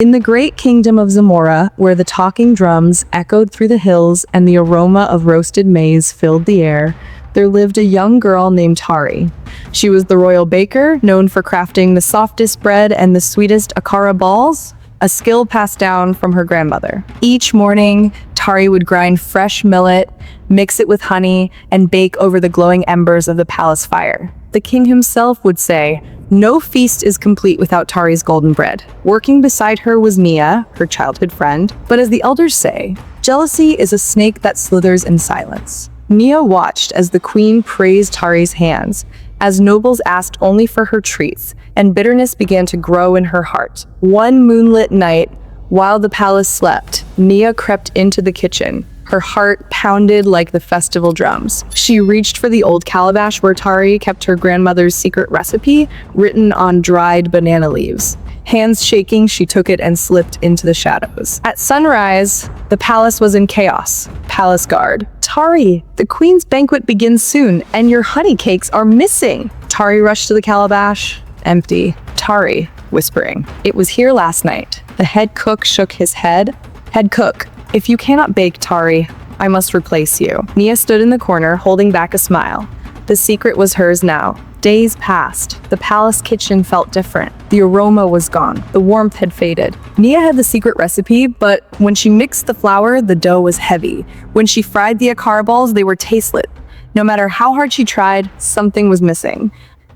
In the great kingdom of Zamora, where the talking drums echoed through the hills and the aroma of roasted maize filled the air, there lived a young girl named Tari. She was the royal baker, known for crafting the softest bread and the sweetest akara balls, a skill passed down from her grandmother. Each morning, Tari would grind fresh millet, mix it with honey, and bake over the glowing embers of the palace fire. The king himself would say, "No feast is complete without Tari's golden bread." Working beside her was Nia, her childhood friend. But as the elders say, jealousy is a snake that slithers in silence. Nia watched as the queen praised Tari's hands, as nobles asked only for her treats, and bitterness began to grow in her heart. One moonlit night, while the palace slept, Nia crept into the kitchen. Her heart pounded like the festival drums. She reached for the old calabash where Tari kept her grandmother's secret recipe, written on dried banana leaves. Hands shaking, she took it and slipped into the shadows. At sunrise, the palace was in chaos. Palace guard: "Tari, the queen's banquet begins soon, and your honey cakes are missing." Tari rushed to the calabash. Empty. Tari, whispering, "It was here last night." The head cook shook his head. "Head cook, if you cannot bake, Tari, I must replace you." Nia stood in the corner, holding back a smile. The secret was hers now. Days passed. The palace kitchen felt different. The aroma was gone. The warmth had faded. Nia had the secret recipe, but when she mixed the flour, the dough was heavy. When she fried the akara balls, they were tasteless. No matter how hard she tried, something was missing.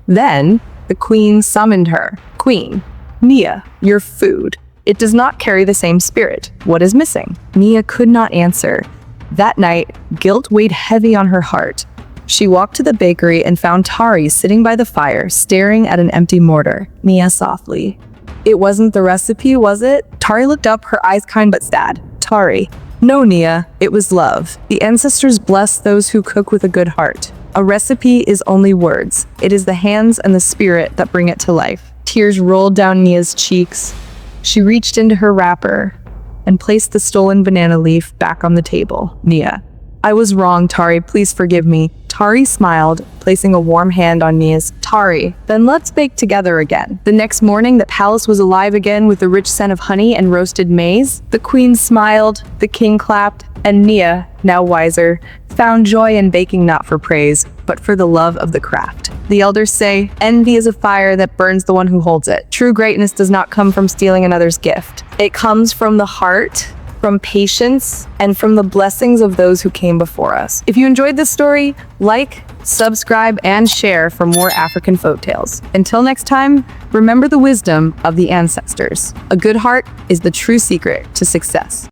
Then, the queen summoned her. "Queen, Nia, your food. It does not carry the same spirit. What is missing?" Nia could not answer. That night, guilt weighed heavy on her heart. She walked to the bakery and found Tari sitting by the fire, staring at an empty mortar. Nia softly, "It wasn't the recipe, was it?" Tari looked up, her eyes kind but sad. "Tari, no, Nia, it was love. The ancestors bless those who cook with a good heart. A recipe is only words. It is the hands and the spirit that bring it to life." Tears rolled down Nia's cheeks. She reached into her wrapper and placed the stolen banana leaf back on the table. "Nia, I was wrong, Tari. Please forgive me." Tari smiled, placing a warm hand on Nia's. "Tari, then let's bake together again." The next morning, the palace was alive again with the rich scent of honey and roasted maize. The queen smiled, the king clapped, and Nia, now wiser, found joy in baking not for praise, but for the love of the craft. The elders say, "Envy is a fire that burns the one who holds it." True greatness does not come from stealing another's gift. It comes from the heart, from patience, and from the blessings of those who came before us. If you enjoyed this story, like, subscribe, and share for more African folktales. Until next time, remember the wisdom of the ancestors. A good heart is the true secret to success.